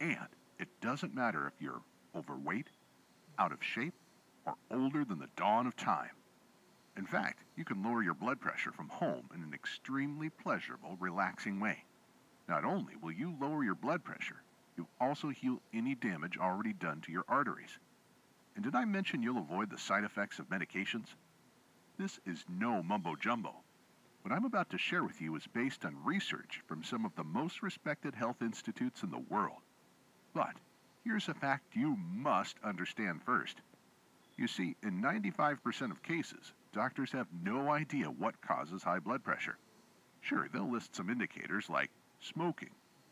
And it doesn't matter if you're overweight, out of shape, or older than the dawn of time. In fact, you can lower your blood pressure from home in an extremely pleasurable, relaxing way. Not only will you lower your blood pressure, you'll also heal any damage already done to your arteries. And did I mention you'll avoid the side effects of medications? This is no mumbo-jumbo. What I'm about to share with you is based on research from some of the most respected health institutes in the world. But here's a fact you must understand first. You see, in 95% of cases, doctors have no idea what causes high blood pressure. Sure, they'll list some indicators like smoking,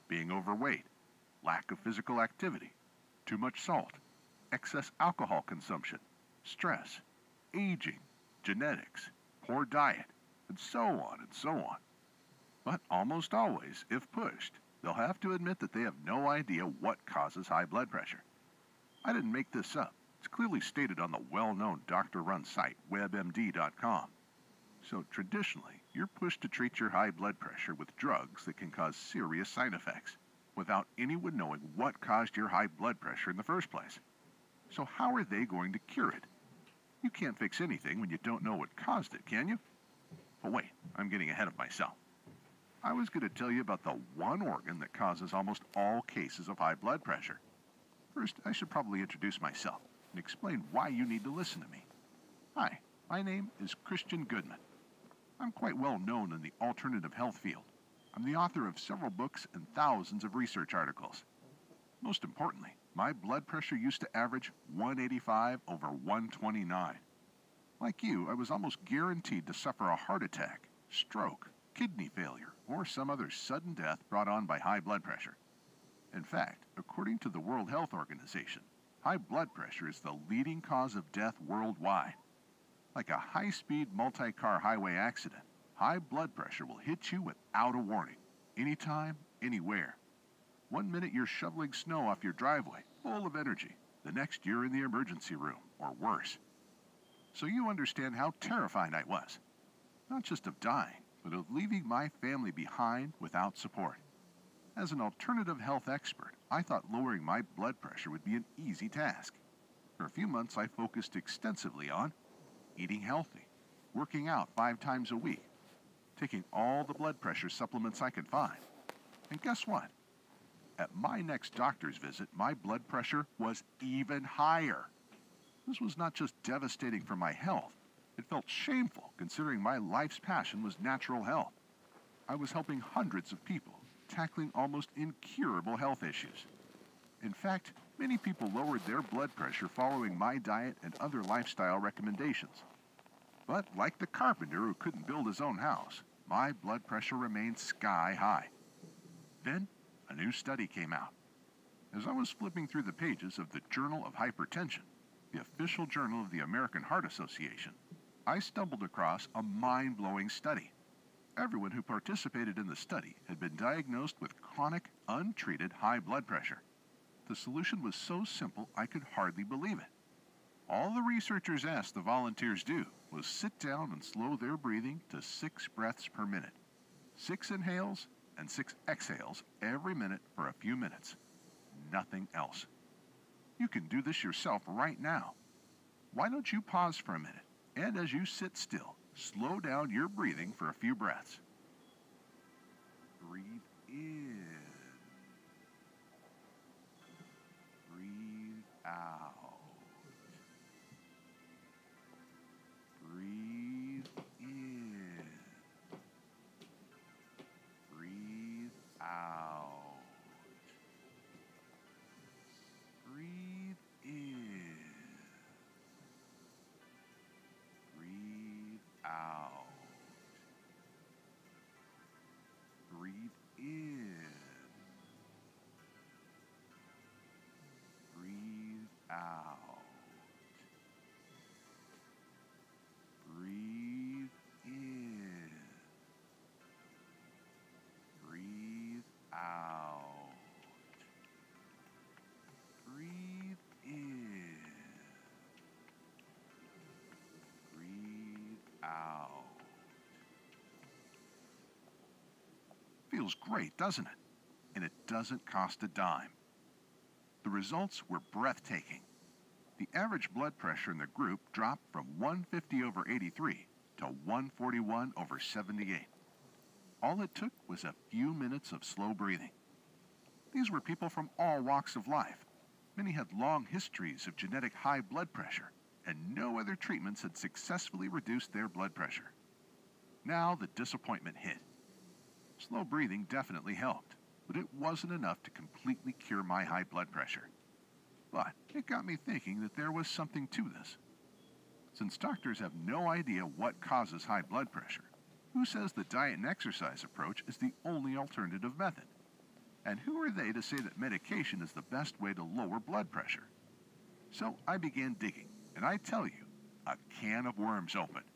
being overweight, lack of physical activity, too much salt, excess alcohol consumption, stress, aging, genetics, poor diet, and so on and so on. But almost always, if pushed, they'll have to admit that they have no idea what causes high blood pressure. I didn't make this up. It's clearly stated on the well-known doctor-run site, WebMD.com. So traditionally, you're pushed to treat your high blood pressure with drugs that can cause serious side effects, without anyone knowing what caused your high blood pressure in the first place. So how are they going to cure it? You can't fix anything when you don't know what caused it, can you? But wait, I'm getting ahead of myself. I was going to tell you about the one organ that causes almost all cases of high blood pressure. First, I should probably introduce myself and explain why you need to listen to me. Hi, my name is Christian Goodman. I'm quite well known in the alternative health field. I'm the author of several books and thousands of research articles. Most importantly, my blood pressure used to average 185 over 129. Like you, I was almost guaranteed to suffer a heart attack, stroke, kidney failure, or some other sudden death brought on by high blood pressure. In fact, according to the World Health Organization, high blood pressure is the leading cause of death worldwide. Like a high-speed multi-car highway accident, high blood pressure will hit you without a warning, anytime, anywhere. One minute you're shoveling snow off your driveway, full of energy. The next you're in the emergency room, or worse. So you understand how terrified I was. Not just of dying, but of leaving my family behind without support. As an alternative health expert, I thought lowering my blood pressure would be an easy task. For a few months, I focused extensively on eating healthy, working out 5 times a week, taking all the blood pressure supplements I could find. And guess what? At my next doctor's visit, my blood pressure was even higher. This was not just devastating for my health. It felt shameful considering my life's passion was natural health. I was helping hundreds of people, tackling almost incurable health issues. In fact, many people lowered their blood pressure following my diet and other lifestyle recommendations. But like the carpenter who couldn't build his own house, my blood pressure remained sky high. Then, a new study came out. As I was flipping through the pages of the Journal of Hypertension, the official journal of the American Heart Association, I stumbled across a mind-blowing study. Everyone who participated in the study had been diagnosed with chronic, untreated high blood pressure. The solution was so simple I could hardly believe it. All the researchers asked the volunteers do was sit down and slow their breathing to 6 breaths per minute. 6 inhales and 6 exhales every minute for a few minutes. Nothing else. You can do this yourself right now. Why don't you pause for a minute, and as you sit still, slow down your breathing for a few breaths. Breathe in. Breathe out. Breathe in. Breathe out. Breathe in. Breathe out. Breathe in. Breathe out. Breathe in. Breathe out. Breathe in. Breathe out. Feels great, doesn't it? And it doesn't cost a dime. The results were breathtaking. The average blood pressure in the group dropped from 150/83 to 141/78. All it took was a few minutes of slow breathing. These were people from all walks of life. Many had long histories of genetic high blood pressure, and no other treatments had successfully reduced their blood pressure. Now the disappointment hit. Slow breathing definitely helped, but it wasn't enough to completely cure my high blood pressure. But it got me thinking that there was something to this. Since doctors have no idea what causes high blood pressure, who says the diet and exercise approach is the only alternative method? And who are they to say that medication is the best way to lower blood pressure? So I began digging, and I tell you, a can of worms opened.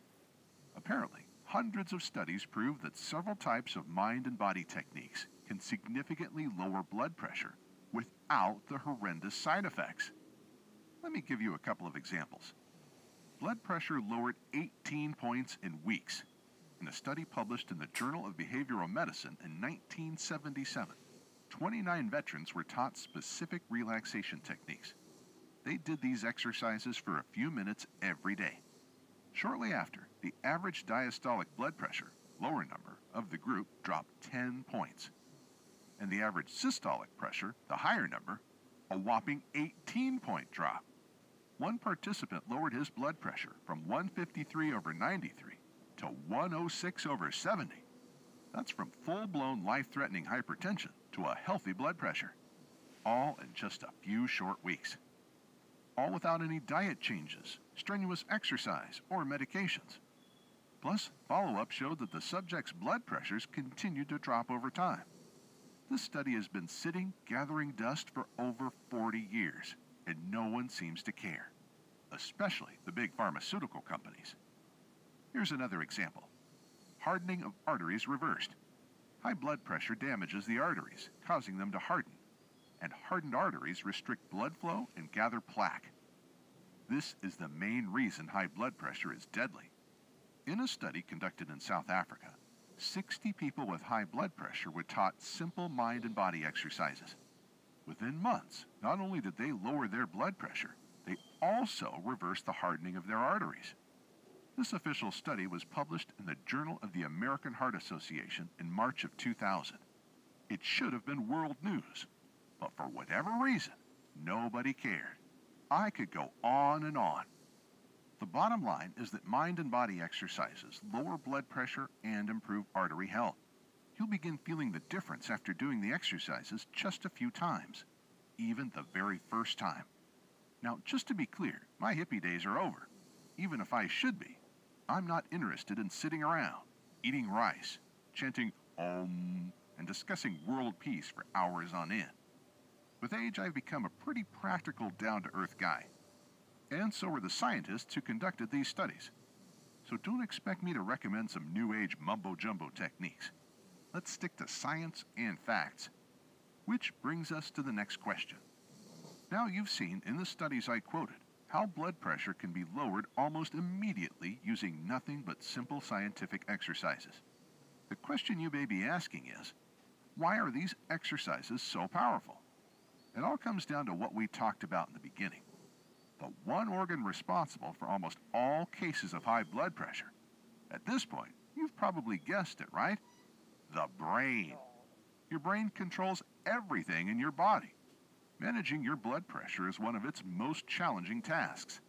Apparently, hundreds of studies prove that several types of mind and body techniques can significantly lower blood pressure without the horrendous side effects. Let me give you a couple of examples. Blood pressure lowered 18 points in weeks. In a study published in the Journal of Behavioral Medicine in 1977, 29 veterans were taught specific relaxation techniques. They did these exercises for a few minutes every day. Shortly after, the average diastolic blood pressure, lower number, of the group dropped 10 points. And the average systolic pressure, the higher number, a whopping 18-point drop. One participant lowered his blood pressure from 153/93 to 106/70. That's from full-blown life-threatening hypertension to a healthy blood pressure, all in just a few short weeks. All without any diet changes, strenuous exercise, or medications. Plus, follow-up showed that the subject's blood pressures continued to drop over time. This study has been sitting, gathering dust for over 40 years, and no one seems to care, especially the big pharmaceutical companies. Here's another example. Hardening of arteries reversed. High blood pressure damages the arteries, causing them to harden, and hardened arteries restrict blood flow and gather plaque. This is the main reason high blood pressure is deadly. In a study conducted in South Africa, 60 people with high blood pressure were taught simple mind and body exercises. Within months, not only did they lower their blood pressure, they also reversed the hardening of their arteries. This official study was published in the Journal of the American Heart Association in March of 2000. It should have been world news, but for whatever reason, nobody cared. I could go on and on. The bottom line is that mind and body exercises lower blood pressure and improve artery health. You'll begin feeling the difference after doing the exercises just a few times, even the very first time. Now, just to be clear, my hippie days are over. Even if I should be, I'm not interested in sitting around, eating rice, chanting Om, and discussing world peace for hours on end. With age, I've become a pretty practical, down-to-earth guy. And so were the scientists who conducted these studies. So don't expect me to recommend some new-age mumbo-jumbo techniques. Let's stick to science and facts. Which brings us to the next question. Now you've seen in the studies I quoted how blood pressure can be lowered almost immediately using nothing but simple scientific exercises. The question you may be asking is, why are these exercises so powerful? It all comes down to what we talked about in the beginning. The one organ responsible for almost all cases of high blood pressure. At this point, you've probably guessed it, right? The brain. Your brain controls everything in your body. Managing your blood pressure is one of its most challenging tasks.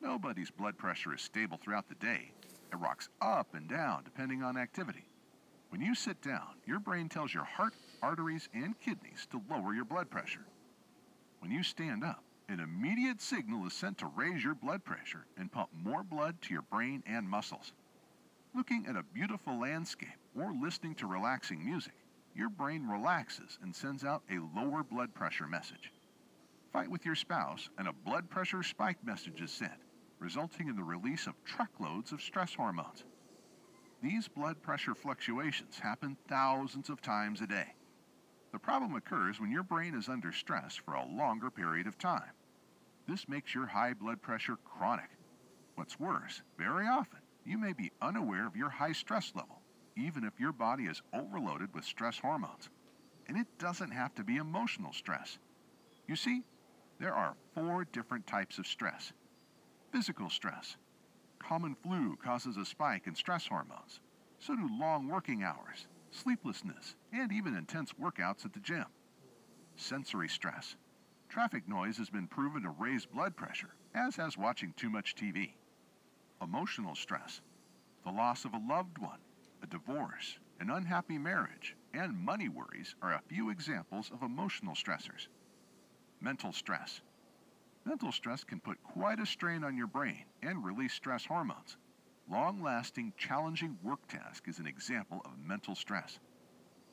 Nobody's blood pressure is stable throughout the day. It rocks up and down depending on activity. When you sit down, your brain tells your heart, arteries, and kidneys to lower your blood pressure. When you stand up, an immediate signal is sent to raise your blood pressure and pump more blood to your brain and muscles. Looking at a beautiful landscape or listening to relaxing music, your brain relaxes and sends out a lower blood pressure message. Fight with your spouse and a blood pressure spike message is sent, resulting in the release of truckloads of stress hormones. These blood pressure fluctuations happen thousands of times a day. The problem occurs when your brain is under stress for a longer period of time. This makes your high blood pressure chronic. What's worse, very often, you may be unaware of your high stress level, even if your body is overloaded with stress hormones. And it doesn't have to be emotional stress. You see, there are 4 different types of stress. Physical stress. Common flu causes a spike in stress hormones. So do long working hours, sleeplessness, and even intense workouts at the gym. Sensory stress. Traffic noise has been proven to raise blood pressure, as has watching too much TV. Emotional stress. The loss of a loved one, a divorce, an unhappy marriage, and money worries are a few examples of emotional stressors. Mental stress. Mental stress can put quite a strain on your brain and release stress hormones. Long-lasting, challenging work task is an example of mental stress.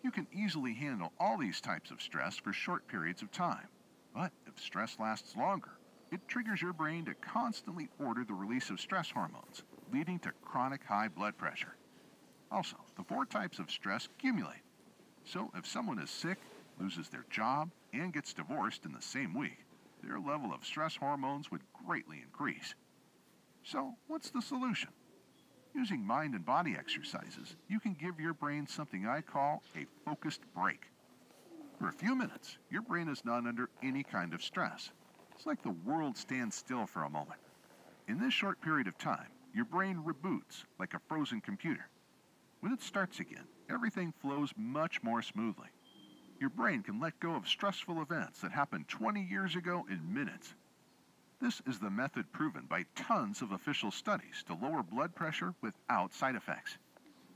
You can easily handle all these types of stress for short periods of time, but if stress lasts longer, it triggers your brain to constantly order the release of stress hormones, leading to chronic high blood pressure. Also, the 4 types of stress accumulate. So if someone is sick, loses their job, and gets divorced in the same week, their level of stress hormones would greatly increase. So, what's the solution? Using mind and body exercises, you can give your brain something I call a focused break. For a few minutes, your brain is not under any kind of stress. It's like the world stands still for a moment. In this short period of time, your brain reboots like a frozen computer. When it starts again, everything flows much more smoothly. Your brain can let go of stressful events that happened 20 years ago in minutes. This is the method proven by tons of official studies to lower blood pressure without side effects.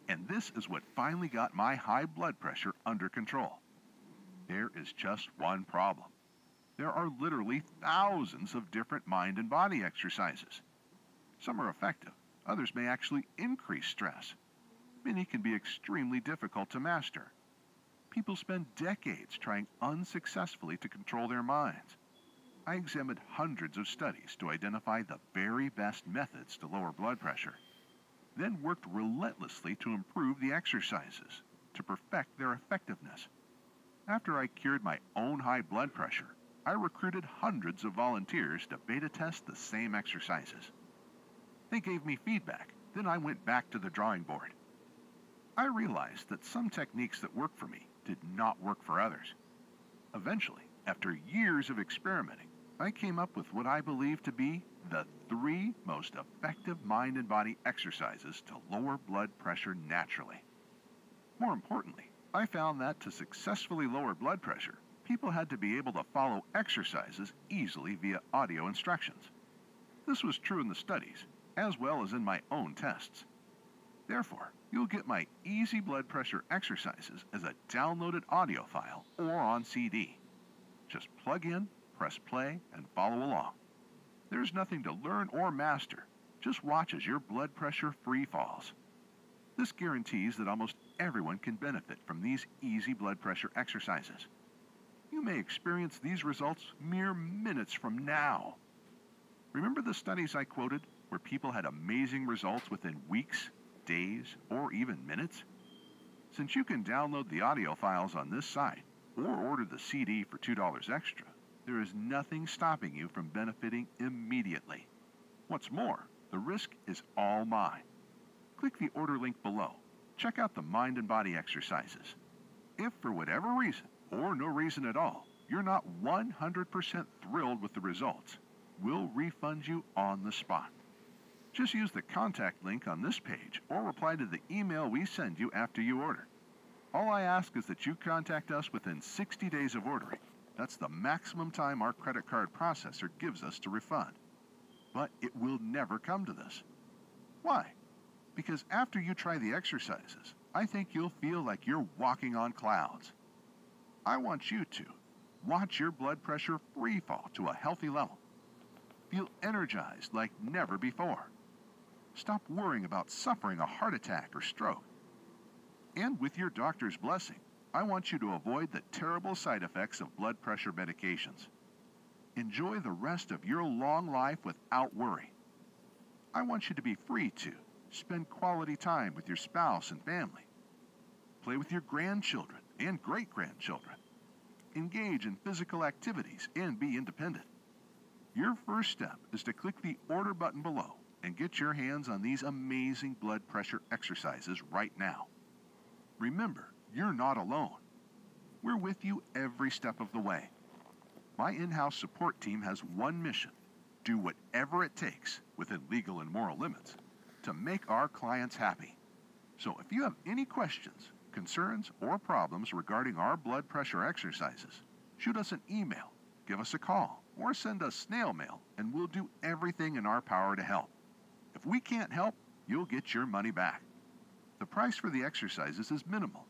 And this is what finally got my high blood pressure under control. There is just one problem. There are literally thousands of different mind and body exercises. Some are effective, others may actually increase stress. Many can be extremely difficult to master. People spend decades trying unsuccessfully to control their minds. I examined hundreds of studies to identify the very best methods to lower blood pressure, then worked relentlessly to improve the exercises, to perfect their effectiveness. After I cured my own high blood pressure, I recruited hundreds of volunteers to beta test the same exercises. They gave me feedback, then I went back to the drawing board. I realized that some techniques that worked for me did not work for others. Eventually, after years of experimenting, I came up with what I believe to be the 3 most effective mind and body exercises to lower blood pressure naturally. More importantly, I found that to successfully lower blood pressure, people had to be able to follow exercises easily via audio instructions. This was true in the studies, as well as in my own tests. Therefore, you'll get my easy blood pressure exercises as a downloaded audio file or on CD. Just plug in, press play, and follow along. There's nothing to learn or master. Just watch as your blood pressure free falls. This guarantees that almost everyone can benefit from these easy blood pressure exercises. You may experience these results mere minutes from now. Remember the studies I quoted where people had amazing results within weeks, days, or even minutes? Since you can download the audio files on this site or order the CD for $2 extra, there is nothing stopping you from benefiting immediately. What's more, the risk is all mine. Click the order link below. Check out the mind and body exercises. If for whatever reason, or no reason at all, you're not 100% thrilled with the results, we'll refund you on the spot. Just use the contact link on this page or reply to the email we send you after you order. All I ask is that you contact us within 60 days of ordering. That's the maximum time our credit card processor gives us to refund. But it will never come to this. Why? Because after you try the exercises, I think you'll feel like you're walking on clouds. I want you to watch your blood pressure free fall to a healthy level. Feel energized like never before. Stop worrying about suffering a heart attack or stroke. And with your doctor's blessing, I want you to avoid the terrible side effects of blood pressure medications. Enjoy the rest of your long life without worry. I want you to be free to spend quality time with your spouse and family. Play with your grandchildren and great-grandchildren. Engage in physical activities and be independent. Your first step is to click the order button below and get your hands on these amazing blood pressure exercises right now. Remember, you're not alone. We're with you every step of the way. My in-house support team has one mission: do whatever it takes, within legal and moral limits, to make our clients happy. So if you have any questions, concerns, or problems regarding our blood pressure exercises, shoot us an email, give us a call, or send us snail mail, and we'll do everything in our power to help. If we can't help, you'll get your money back. The price for the exercises is minimal,